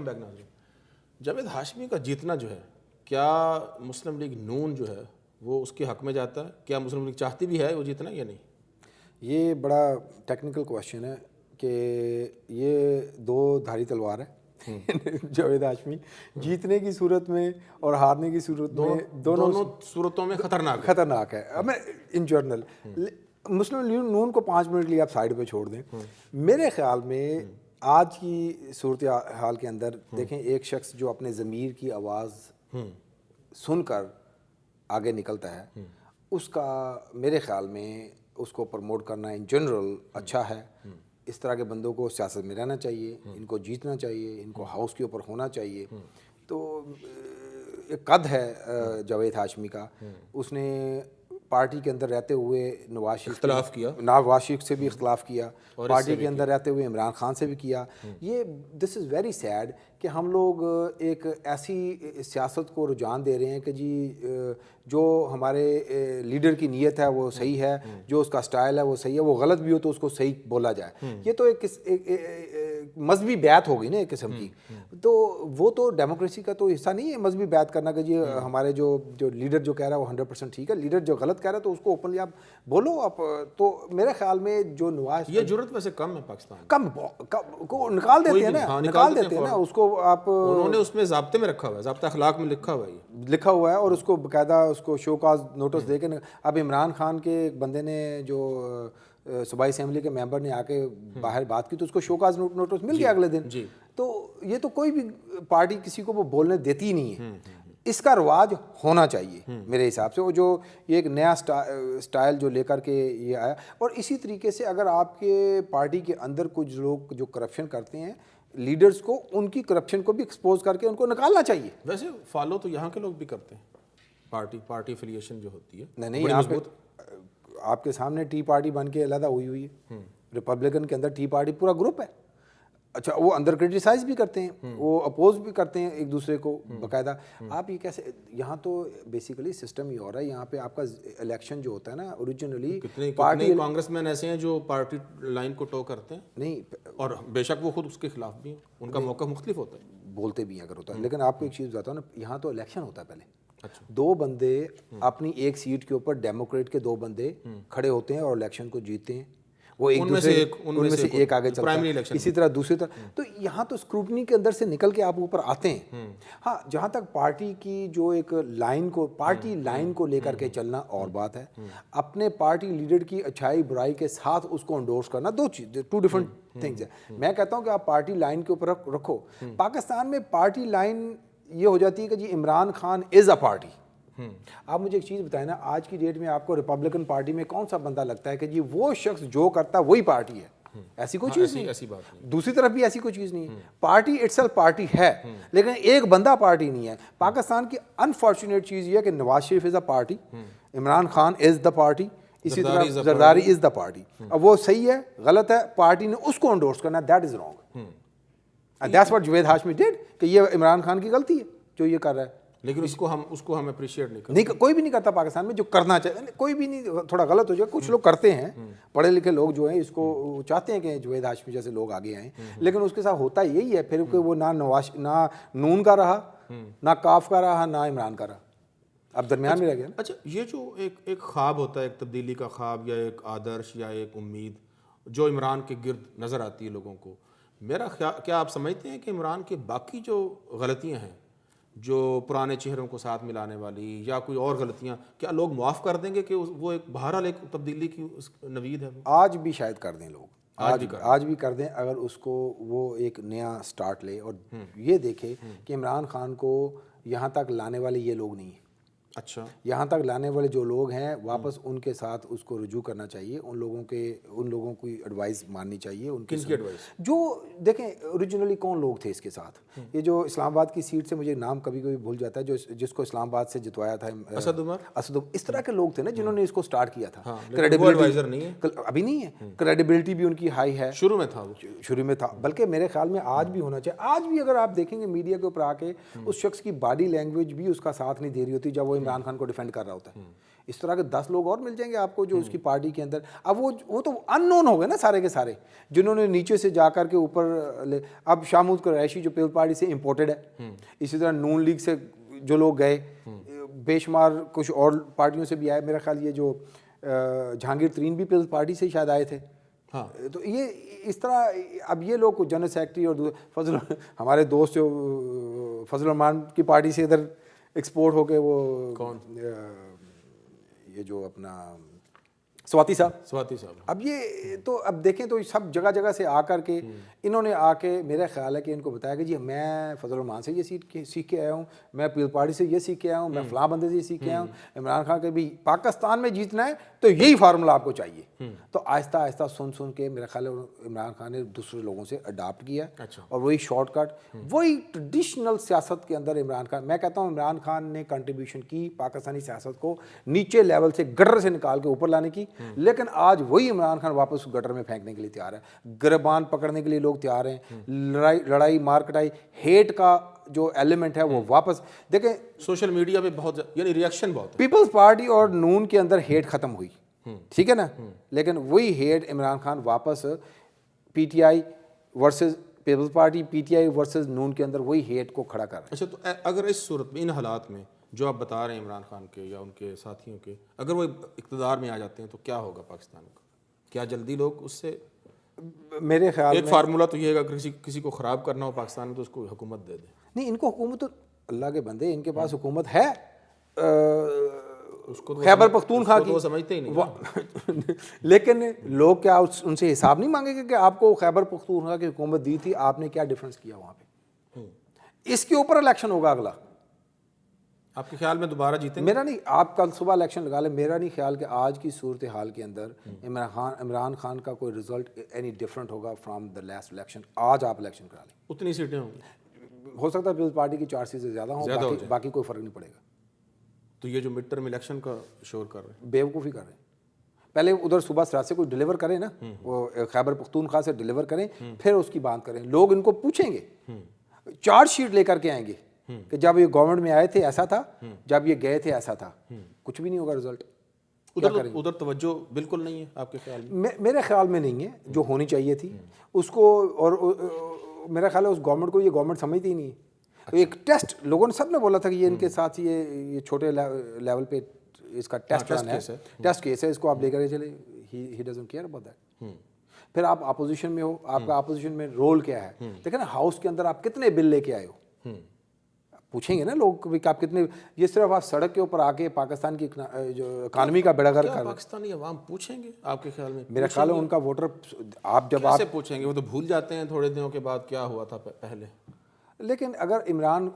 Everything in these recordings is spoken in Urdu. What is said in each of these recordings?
بیک ناظرین. جاوید ہاشمی کا جیتنا جو ہے, کیا مسلم لیگ نون جو ہے وہ اس کے حق میں جاتا ہے؟ کیا مسلم لیگ چاہتی بھی ہے وہ جیتنا یا نہیں؟ یہ بڑا ٹیکنیکل کویشچن ہے کہ یہ دو دھاری تلوار ہے. جاوید ہاشمی جیتنے کی صورت میں اور ہارنے کی صورت میں دونوں صورتوں میں خطرناک ہے. میں ان جرنل مسلم لیگ نون کو 5 منٹ لیے آپ سائڈ پہ چھوڑ دیں. میرے خیال میں آج کی صورتحال کے اندر دیکھیں, ایک شخص جو اپنے ضمیر کی آواز سن کر آگے نکلتا ہے, اس کا میرے خیال میں اس کو پروموٹ کرنا ان جنرل اچھا ہے. اس طرح کے بندوں کو سیاست میں رہنا چاہیے, ان کو جیتنا چاہیے, ان کو ہاؤس کے اوپر ہونا چاہیے. تو ایک قد ہے جاوید ہاشمی کا, اس نے پارٹی کے اندر رہتے ہوئے نواز شریف سے بھی اختلاف کیا, پارٹی کے اندر رہتے ہوئے عمران خان سے بھی کیا. یہ دس از ویری سیڈ کہ ہم لوگ ایک ایسی سیاست کو رجحان دے رہے ہیں کہ جی جو ہمارے لیڈر کی نیت ہے وہ صحیح ہے, جو اس کا سٹائل ہے وہ صحیح ہے, وہ غلط بھی ہو تو اس کو صحیح بولا جائے. یہ تو ایک مذہبی بیعت ہو گئی نا ایک قسم کی. تو وہ تو ڈیموکریسی کا تو حصہ نہیں ہے مذہبی بیعت کرنا کہ جی ہمارے جو لیڈر جو کہہ رہا ہے وہ 100% ٹھیک ہے, لیڈر جو غلط کہہ رہا ہے تو اس کو اوپنلی آپ بولو آپ. تو میرے خیال میں جو نواز, یہ جرت ویسے کم ہے پاکستان, کم کو نکال دیتے ہیں نا, اس کو آپ انہوں نے اس میں ضابطے میں رکھا ہوا ہے, ضابطہ اخلاق میں لکھا ہوا ہے اور اس کو باقاعدہ اس کو شو کاز نوٹس دے کے. اب عمران خان کے ایک بندے نے جو صوبائی اسمبلی کے ممبر نے آ کے باہر بات کی تو اس کو شو کاز نوٹس مل گیا اگلے دن. تو یہ تو کوئی بھی پارٹی کسی کو وہ بولنے دیتی ہی نہیں ہے. اس کا رواج ہونا چاہیے میرے حساب سے, وہ جو یہ ایک نیا سٹائل جو لے کر کے یہ آیا. اور اسی طریقے سے اگر آپ کے پارٹی کے اندر کچھ لوگ جو کرپشن کرتے ہیں, لیڈرز کو ان کی کرپشن کو بھی ایکسپوز کر کے ان کو نکالنا چاہیے. ویسے فالو تو یہاں کے لوگ بھی کرتے ہیں, پارٹی افیلیشن جو ہوتی ہے. نہیں آپ کے سامنے ٹی پارٹی بن کے علیحدہ ہوئی ہے, ریپبلکن کے اندر ٹی پارٹی پورا گروپ ہے. اچھا وہ اندر کرٹیسائز بھی کرتے ہیں, وہ اپوز بھی کرتے ہیں ایک دوسرے کو باقاعدہ. آپ یہ کیسے, یہاں تو بیسیکلی سسٹم ہی ہو رہا ہے. یہاں پہ آپ کا الیکشن جو ہوتا ہے نا اوریجنلی پارٹی کانگریس مین ایسے ہیں جو پارٹی لائن کو ٹو کرتے ہیں, نہیں اور بے شک وہ خود اس کے خلاف بھی ہیں, ان کا موقع مختلف ہوتا ہے, بولتے بھی ہیں اگر ہوتا ہے. لیکن آپ کو ایک چیز بتاتا ہوں نا, یہاں تو الیکشن ہوتا ہے پہلے, دو بندے اپنی ایک سیٹ کے اوپر ڈیموکریٹ کے دو بندے کھڑے ہوتے ہیں اور الیکشن کو جیتتے ہیں. وہ ایک دوسرے ان میں سے ایک آگے چلتا ہے, اسی طرح دوسری طرح. تو یہاں تو اسکروٹنی کے اندر سے نکل کے آپ اوپر آتے ہیں. ہاں جہاں تک پارٹی کی جو ایک لائن کو, پارٹی لائن کو لے کر کے چلنا اور بات ہے, اپنے پارٹی لیڈر کی اچھائی برائی کے ساتھ اس کو انڈورس کرنا دو چیز, 2 ڈفرنٹ تھنگز ہیں. میں کہتا ہوں کہ آپ پارٹی لائن کے اوپر رکھو. پاکستان میں پارٹی لائن یہ ہو جاتی ہے کہ جی عمران خان از اے پارٹی. آپ مجھے ایک چیز بتائیں نا, آج کی ڈیٹ میں آپ کو ریپبلکن پارٹی میں کون سا بندہ لگتا ہے کہ جی وہ شخص جو کرتا ہے وہی پارٹی ہے؟ ایسی کوئی چیز نہیں. ایسی بات نہیں. دوسری طرف بھی ایسی کوئی چیز نہیں ہے. پارٹی اٹسیلف پارٹی ہے, لیکن ایک بندہ پارٹی نہیں ہے. پاکستان کی انفارچونیٹ چیز یہ ہے کہ Nawaz Sharif is a party, Imran Khan is the party, اسی طرح زرداری از دا پارٹی. اب وہ صحیح ہے غلط ہے, پارٹی نے اس کو انڈورس کرنا, that is wrong. That's what Javed Hashmi did, کہ یہ عمران خان کی غلطی ہے جو یہ کر رہا ہے. لیکن اس کو ہم اپریشیٹ نہیں کرتے. کوئی بھی نہیں کرتا پاکستان میں جو کرنا چاہیے, کوئی بھی نہیں. تھوڑا غلط ہو جائے, کچھ لوگ کرتے ہیں, پڑھے لکھے لوگ جو ہیں اس کو چاہتے ہیں کہ جاوید ہاشمی جیسے لوگ آگے آئیں, لیکن اس کے ساتھ ہوتا یہی ہے پھر کہ وہ نہ نون کا رہا, نہ کاف کا رہا, نہ عمران کا رہا, اب درمیان میں رہ گیا. اچھا یہ جو ایک خواب ہوتا ہے, ایک تبدیلی کا خواب یا ایک آدرش یا ایک امید جو عمران کے گرد نظر آتی ہے لوگوں کو, میرا خیال, کیا آپ سمجھتے ہیں کہ عمران کے باقی جو غلطیاں ہیں, جو پرانے چہروں کو ساتھ ملانے والی یا کوئی اور غلطیاں, کیا لوگ معاف کر دیں گے کہ وہ ایک بہرحال ایک تبدیلی کی نوید ہے؟ آج بھی شاید کر دیں لوگ, آج بھی کر دیں اگر اس کو وہ ایک نیا سٹارٹ لے اور یہ دیکھے کہ عمران خان کو یہاں تک لانے والے یہ لوگ نہیں ہیں. اچھا, یہاں تک لانے والے جو لوگ ہیں واپس ان کے ساتھ اس کو رجوع کرنا چاہیے. ان لوگوں کی ایڈوائس ماننی چاہیے. ان کی ایڈوائس جو دیکھیں اوریجنلی کون لوگ تھے اس کے ساتھ. یہ جو اسلام آباد کی سیٹ سے مجھے نام کبھی کبھی بھول جاتا ہے, جس کو اسلام آباد سے جتوایا تھا اسد عمر, اس طرح کے لوگ تھے نا جنہوں نے اس کو سٹارٹ کیا تھا. کریڈیبلٹی ابھی نہیں ہے, کریڈیبلٹی بھی ان کی ہائی ہے, شروع میں تھا. بلکہ میرے خیال میں آج بھی ہونا چاہیے. آج بھی اگر آپ دیکھیں گے میڈیا کے اوپر آ کے اس شخص کی باڈی لینگویج بھی اس کا ساتھ نہیں دے رہی ہوتی جب وہ عمران خان کو ڈیفینڈ کر رہا ہوتا ہے. اس طرح کے 10 لوگ اور مل جائیں گے آپ کو جو اس کی پارٹی کے اندر. اب وہ تو ان نون ہو گئے نا سارے کے سارے, جنہوں نے نیچے سے جا کر کے اوپر اب شاہ محمود قریشی جو پیپل پارٹی سے امپورٹڈ ہے, اسی طرح نون لیگ سے جو لوگ گئے, بے شمار کچھ اور پارٹیوں سے بھی آئے, میرا خیال یہ جو جہانگیر ترین بھی پیپل پارٹی سے ہی شاید آئے تھے. تو یہ اس طرح اب یہ لوگ جنرل سیکرٹری اور ہمارے دوست جو فضل الرحمان کی پارٹی سے ادھر ایکسپورٹ ہو کے وہ کون, یہ جو اپنا سواتی صاحب, اب یہ تو اب دیکھیں تو سب جگہ جگہ سے آ کر کے انہوں نے آ کے میرا خیال ہے کہ ان کو بتایا کہ جی میں فضل الرحمان سے یہ سیکھ کے آیا ہوں, میں پیپل پارٹی سے یہ سیکھ کے آیا ہوں, میں فلاں بندے سے یہ سیکھ کے آیا ہوں, عمران خان کے بھی پاکستان میں جیتنا ہے تو یہی فارمولہ آپ کو چاہیے. تو آہستہ آہستہ سن کے میرا خیال ہے عمران خان نے دوسرے لوگوں سے اڈاپٹ کیا, اور وہی شارٹ کٹ, وہی ٹریڈیشنل سیاست کے اندر عمران خان, میں کہتا ہوں عمران خان نے کنٹریبیوشن کی پاکستانی سیاست کو نیچے لیول سے گٹر سے نکال کے اوپر لانے کی, لیکن آج وہی عمران خان واپس گٹر میں پھینکنے کے لیے تیار ہے. گربان پکڑنے کے لیے لوگ تیار ہیں, لڑائی مار کٹائی ہیٹ کا جو ایلیمنٹ ہے وہ واپس دیکھیں سوشل میڈیا پہ بہت, یعنی ریئیکشن بہت ہے. پیپلز پارٹی اور نون کے اندر ہیٹ ختم ہوئی, ٹھیک ہے نا, لیکن وہی ہیٹ عمران خان واپس P T I versus peoples party, P T I versus نون کے اندر وہی ہیٹ کو کھڑا کر رہا ہے. اچھا, تو اگر اس صورت میں ان حالات میں جو آپ بتا رہے ہیں عمران خان کے یا ان کے ساتھیوں کے, اگر وہ اقتدار میں آ جاتے ہیں تو کیا ہوگا پاکستان کا؟ کیا جلدی لوگ اس سے, میرے خیال ایک فارمولہ تو یہ ہے کہ کسی کو خراب کرنا ہو پاکستان میں تو اس کو حکومت دے دیں. نہیں, ان کو حکومت تو اللہ کے بندے, ان کے پاس حکومت ہے اس کو خیبر پختونخوا کی, وہ سمجھتے ہی نہیں, لیکن لوگ کیا ان سے حساب نہیں مانگے گے کہ آپ کو خیبر پختونخوا کی حکومت دی تھی, آپ نے کیا ڈفرینس کیا وہاں پہ؟ اس کے اوپر الیکشن ہوگا اگلا. آپ کے خیال میں دوبارہ جیتیں گے؟ میرا نہیں, آپ کل صبح الیکشن لگا لیں, میرا نہیں خیال کہ آج کی صورتحال کے اندر عمران خان کا کوئی رزلٹ اینی ڈفرنٹ ہوگا فرام دا لاسٹ الیکشن. آج آپ الیکشن کرا لیں, اتنی سیٹیں ہوں گی, ہو سکتا ہے پیپلز پارٹی کی 4 سیٹیں زیادہ ہوں, باقی کوئی فرق نہیں پڑے گا. تو یہ جو مڈ ٹرم الیکشن کا شور کر رہے ہیں, بیوقوفی کر رہے ہیں. پہلے ادھر صبح سرات سے کوئی ڈلیور کریں نا, وہ خیبر پختونخوا سے ڈلیور کریں, پھر اس کی بات کریں. لوگ ان کو پوچھیں گے, چارج شیٹ لے کر کے آئیں گے کہ جب یہ گورنمنٹ میں آئے تھے ایسا تھا, جب یہ گئے تھے ایسا تھا. کچھ بھی نہیں ہوگا رزلٹ. ادھر توجہ بالکل نہیں ہے آپ کے خیال میں؟ میرے خیال میں نہیں ہے, جو ہونی چاہیے تھی اس کو, اور میرا خیال ہے اس گورنمنٹ کو یہ گورنمنٹ سمجھتی ہی نہیں ہے. ایک ٹیسٹ لوگوں نے سب نے بولا تھا کہ یہ ان کے ساتھ یہ چھوٹے لیول پہ اس کا ٹیسٹ ٹیسٹ کیس ہے, اس کو آپ لے کر چلے. He doesn't care about that. پھر آپ اپوزیشن میں ہو, آپ کا اپوزیشن میں رول کیا ہے, دیکھیں نا ہاؤس کے اندر آپ کتنے بل لے کے آئے ہو, پوچھیں گے نا لوگ کہ آپ کتنے, یہ صرف آپ سڑک کے اوپر آ کے پاکستان کی جو اکانومی کا بیڑا غرق کر رہے ہیں. پاکستانی عوام پوچھیں گے آپ کے خیال میں؟ میرا خیال ہے ان کا ووٹر, آپ جب کیسے پوچھیں گے, وہ تو بھول جاتے ہیں تھوڑے دنوں کے بعد کیا ہوا تھا پہلے. لیکن اگر عمران,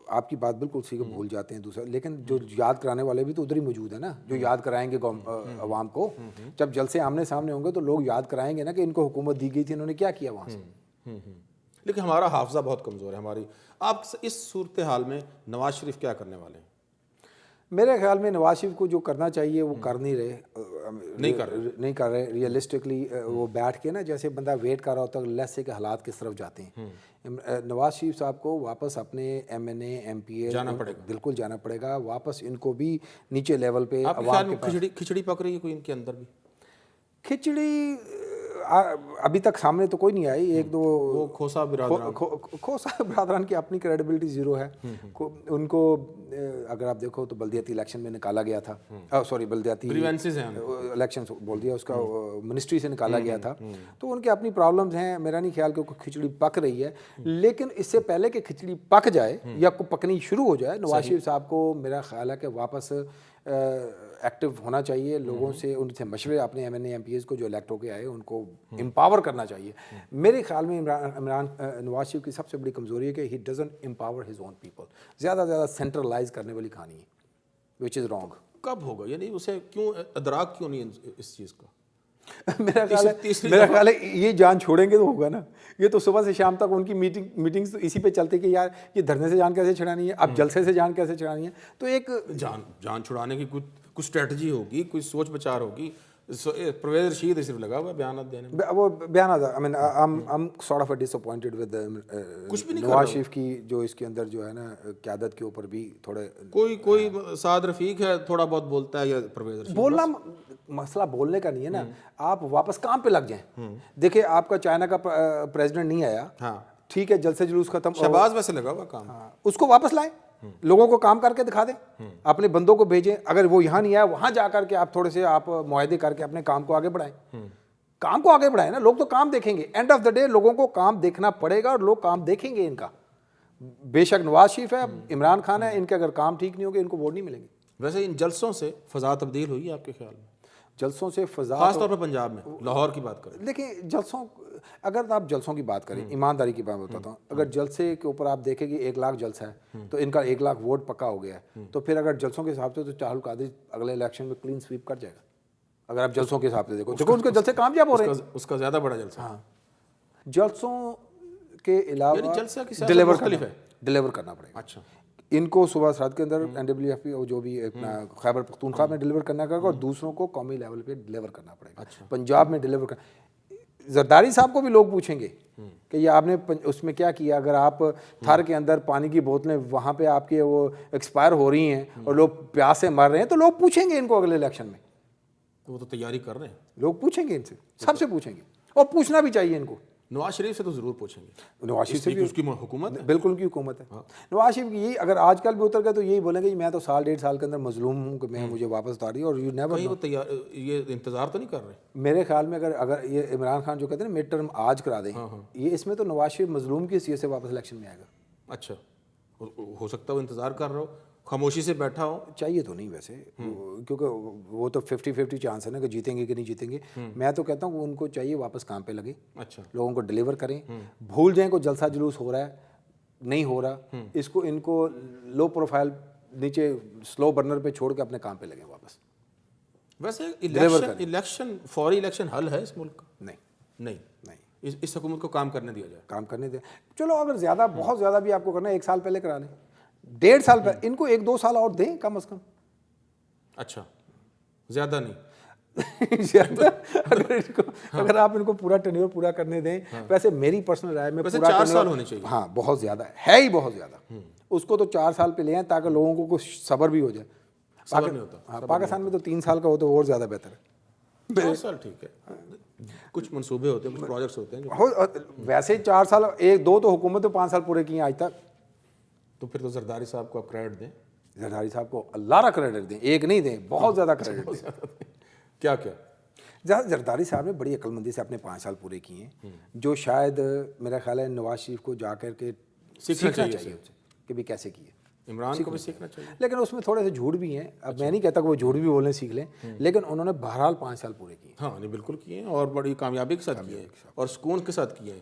آپ کی بات بالکل سی کو بھول جاتے ہیں دوسرا, لیکن جو یاد کرانے والے بھی تو ادھر ہی موجود ہیں نا, جو یاد کرائیں گے عوام کو. جب جلسے آمنے سامنے ہوں گے تو لوگ یاد کرائیں گے نا کہ ان کو حکومت دی گئی تھی, انہوں نے کیا کیا وہاں سے. لیکن ہمارا حافظہ بہت کمزور ہے ہماری. آپ اس صورتحال میں نواز شریف کیا کرنے والے ہیں؟ میرے خیال میں نواز شریف کو جو کرنا چاہیے وہ کر نہیں رہے, نہیں کر رہے. ریئلسٹکلی وہ بیٹھ کے نا جیسے بندہ ویٹ کر رہا ہوتا ہے لیسے کے حالات کس طرف جاتے ہیں. نواز شریف صاحب کو واپس اپنے M N A M P A جانا پڑے گا, بالکل جانا پڑے گا واپس. ان کو بھی نیچے لیول پہ عوام کے پاس کھچڑی پک رہی ہے کوئی ان کے اندر بھی؟ کھچڑی ابھی تک سامنے تو کوئی نہیں آئی. ایک دو وہ کھوسا برادران کی اپنی کریڈیبلٹی زیرو ہے. ان کو اگر آپ دیکھو تو بلدیاتی الیکشن میں نکالا گیا تھا, سوری بلدیاتی الیکشن بول دیا, اس کا منسٹری سے نکالا گیا تھا. تو ان کے اپنی پرابلمز ہیں. میرا نہیں خیال کہ کھچڑی پک رہی ہے, لیکن اس سے پہلے کہ کھچڑی پک جائے یا پکنی شروع ہو جائے, نواز شریف صاحب کو میرا خیال ہے کہ واپس ایکٹیو ہونا چاہیے. لوگوں سے ان سے مشورے, اپنے M N A M P As کو جو الیکٹ ہو کے آئے ان کو امپاور کرنا چاہیے. میرے خیال میں نواز شریف کی سب سے بڑی کمزوری ہے کہ he doesn't empower his own people. زیادہ سینٹرلائز کرنے والی کہانی ہے, وچ از رانگ. کب ہوگا, یعنی اسے کیوں ادراک کیوں نہیں اس چیز کا؟ میرا خیال ہے یہ جان چھوڑیں گے تو ہوگا نا. یہ تو صبح سے شام تک ان کی میٹنگز تو اسی پہ چلتے کہ یار یہ دھرنے سے جان کیسے چھڑانی ہے, اب جلسے سے جان کیسے چھڑانی ہے. تو ایک جان چھڑانے کی کچھ اسٹریٹجی ہوگی, کوئی سوچ بچار ہوگی. پرویز رشید صرف لگا ہوا ہے بیانات دینے میں. وہ بیانات I mean I'm sort of disappointed with کچھ بھی نہیں نواز شریف کی جو اس کے اندر جو ہے نا قیادت کے اوپر بھی تھوڑے کوئی سعد رفیق ہے تھوڑا بہت بولتا ہے یا پرویز رشید. بولنا مسئلہ بولنے کا نہیں ہے نا, آپ واپس کام پہ لگ جائیں. دیکھیں آپ کا چائنا کا پریزیڈنٹ نہیں آیا, ہاں ٹھیک ہے, جلسے جلوس ختم, شہباز ویسے لگا ہوا کام. اس کو واپس لائیں, لوگوں کو کام کر کے دکھا دیں, اپنے بندوں کو بھیجیں. اگر وہ یہاں نہیں آیا وہاں جا کر کے آپ تھوڑے سے آپ معاہدے کر کے اپنے کام کو آگے بڑھائیں. کام کو آگے بڑھائیں نا, لوگ تو کام دیکھیں گے. اینڈ آف دا ڈے لوگوں کو کام دیکھنا پڑے گا اور لوگ کام دیکھیں گے ان کا. بے شک نواز شریف ہے, عمران خان ہے, ان کے اگر کام ٹھیک نہیں ہوگے ان کو ووٹ نہیں ملیں گے. ویسے ان جلسوں سے فضا تبدیل ہوئی ہے آپ کے خیال میں؟ جلسوں سے فضا, خاص طور پر پنجاب میں, لاہور کی بات کریں. دیکھیں جلسوں, اگر آپ جلسوں کی بات کریں, ایمانداری کی بات بتاتا ہوں, اگر جلسے کے اوپر آپ دیکھیں کہ 1 لاکھ جلسہ ہے تو ان کا 1 لاکھ ووٹ پکا ہو گیا ہے, تو پھر اگر جلسوں کے حساب سے تو چاہل قادری اگلے الیکشن میں کلین سویپ کر جائے گا. اگر آپ جلسوں کے حساب سے دیکھو, دیکھو ان کے جلسے کامیاب ہو رہے ہیں. اس کا زیادہ بڑا جلسہ. ہاں, جلسوں کے علاوہ جلسہ کی سیاست ڈیلیور مختلف ہے. ڈیلیور کرنا پڑے گا. اچھا, ان کو صبح سرحد کے اندر NWFP جو بھی اپنا خیبر پختونخوا میں ڈیلیور کرنا پڑے گا, اور دوسروں کو قومی لیول پہ ڈیلیور کرنا پڑے گا. پنجاب میں ڈیلیور کرنا, زرداری صاحب کو بھی لوگ پوچھیں گے کہ یہ آپ نے اس میں کیا کیا. اگر آپ تھار کے اندر پانی کی بوتلیں وہاں پہ آپ کے وہ ایکسپائر ہو رہی ہیں اور لوگ پیاس سے مر رہے ہیں, تو لوگ پوچھیں گے ان کو اگلے الیکشن میں. وہ تو تیاری کر رہے ہیں, لوگ پوچھیں گے ان سے, سب سے پوچھیں گے, اور پوچھنا بھی چاہیے ان کو. نواز شریف سے تو ضرور پوچھیں گے. نواز شریف سے بھی اس کی حکومت ہے, بالکل ان کی حکومت ہے. نواز شریف کی یہی, اگر آج کل بھی اتر گئے تو یہی بولیں گے میں تو 1.5 سال کے اندر مظلوم ہوں کہ میں مجھے واپس اتاری, اور یو نیور. وہ یہ انتظار تو نہیں کر رہے میرے خیال میں اگر یہ عمران خان جو کہتے ہیں نا مڈ ٹرم آج کرا دیں, یہ اس میں تو نواز شریف مظلوم کی حیثیت سے واپس الیکشن میں آئے گا. اچھا, ہو سکتا ہے وہ انتظار کر رہا ہو, خاموشی سے بیٹھا ہو. چاہیے تو نہیں ویسے, کیونکہ وہ تو 50-50 چانس ہے نا کہ جیتیں گے کہ نہیں جیتیں گے. میں تو کہتا ہوں کہ ان کو چاہیے واپس کام پہ لگے, اچھا, لوگوں کو ڈیلیور کریں. بھول جائیں کو جلسہ جلوس ہو رہا ہے نہیں ہو رہا, اس کو ان کو لو پروفائل نیچے سلو برنر پہ چھوڑ کے اپنے کام پہ لگیں واپس. ویسے الیکشن فوری الیکشن حل ہے اس ملک کا؟ نہیں. اس حکومت کو کام کرنے دیا جائے. کام کرنے دیں. چلو اگر زیادہ بہت زیادہ بھی آپ کو کرنا ہے 1 سال پہلے کرا لیں, 1.5 سال پہلے, ان کو 1-2 سال اور دیں کم از کم. اچھا, زیادہ نہیں. اگر آپ ان کو پورا ٹینیور پورا کرنے دیں, ویسے میری پرسنل رائے میں پورا 4 سال ہونے چاہیے. ہاں بہت زیادہ ہے ہی, بہت زیادہ. اس کو تو 4 سال پہ لے آئیں تاکہ لوگوں کو کچھ صبر بھی ہو جائے. صبر نہیں ہوتا. ہاں, پاکستان میں تو 3 سال کا ہو تو اور زیادہ بہتر ہے. 4 سال ٹھیک ہے, کچھ منصوبے ہوتے ہیں, کچھ پروجیکٹس ہوتے ہیں. ویسے 4 سال, 1-2 تو حکومت 5 سال پورے کیے آج تک. تو پھر تو زرداری صاحب کو آپ کریڈٹ دیں. زرداری صاحب کو اللہ کا کریڈٹ دیں, ایک نہیں دیں, بہت زیادہ کریڈٹ دیں. کیا زرداری صاحب نے بڑی عقل مندی سے اپنے 5 سال پورے کیے ہیں, جو شاید میرا خیال ہے نواز شریف کو جا کر کے سیکھنا چاہیے کہ بھی کیسے کیے. عمران کو بھی سیکھنا چاہیے, لیکن اس میں تھوڑے سے جھوٹ بھی ہیں. اب میں نہیں کہتا کہ وہ جھوٹ بھی بولنے سیکھ لیں, لیکن انہوں نے بہرحال 5 سال پورے کیے. ہاں نہیں بالکل کیے ہیں, اور بڑی کامیابی کے ساتھ کیے ہیں, اور سکون کے ساتھ کیے ہیں.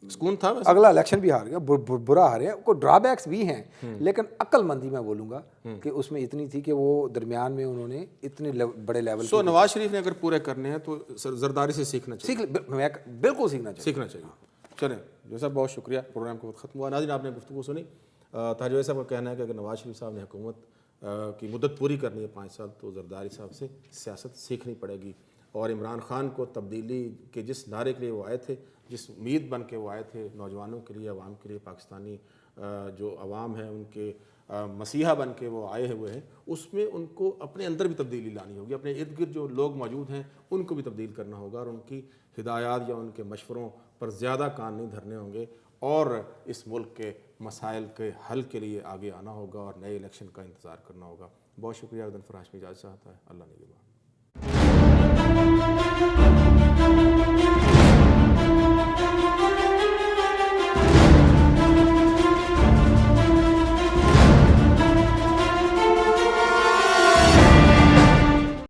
سکون تھا. اگلا الیکشن بھی ہار گیا, برا ہارے, کوئی ڈرا بیکس بھی ہیں, لیکن عقل مندی میں بولوں گا کہ اس میں اتنی تھی کہ وہ درمیان میں انہوں نے اتنے بڑے لیول. سو نواز شریف نے اگر پورے کرنے ہیں تو زرداری سے سیکھنا چاہیے. بالکل سیکھنا چاہیے. چلیں جو صاحب, بہت شکریہ. پروگرام کو ختم ہوا. ناظرین, آپ نے گفتگو سنی. تاجر صاحب کا کہنا ہے کہ اگر نواز شریف صاحب نے حکومت کی مدت پوری کرنی ہے 5 سال, تو زرداری صاحب سے سیاست سیکھنی پڑے گی. اور عمران خان کو تبدیلی کے جس نعرے کے لیے وہ آئے تھے, جس امید بن کے وہ آئے تھے نوجوانوں کے لیے, عوام کے لیے, پاکستانی جو عوام ہیں ان کے مسیحا بن کے وہ آئے ہوئے ہیں, اس میں ان کو اپنے اندر بھی تبدیلی لانی ہوگی. اپنے ارد گرد جو لوگ موجود ہیں ان کو بھی تبدیل کرنا ہوگا, اور ان کی ہدایات یا ان کے مشوروں پر زیادہ کان نہیں دھرنے ہوں گے, اور اس ملک کے مسائل کے حل کے لیے آگے آنا ہوگا, اور نئے الیکشن کا انتظار کرنا ہوگا. بہت شکریہ. ادن فراش میں اجازت چاہتا ہے. اللہ نگہبان.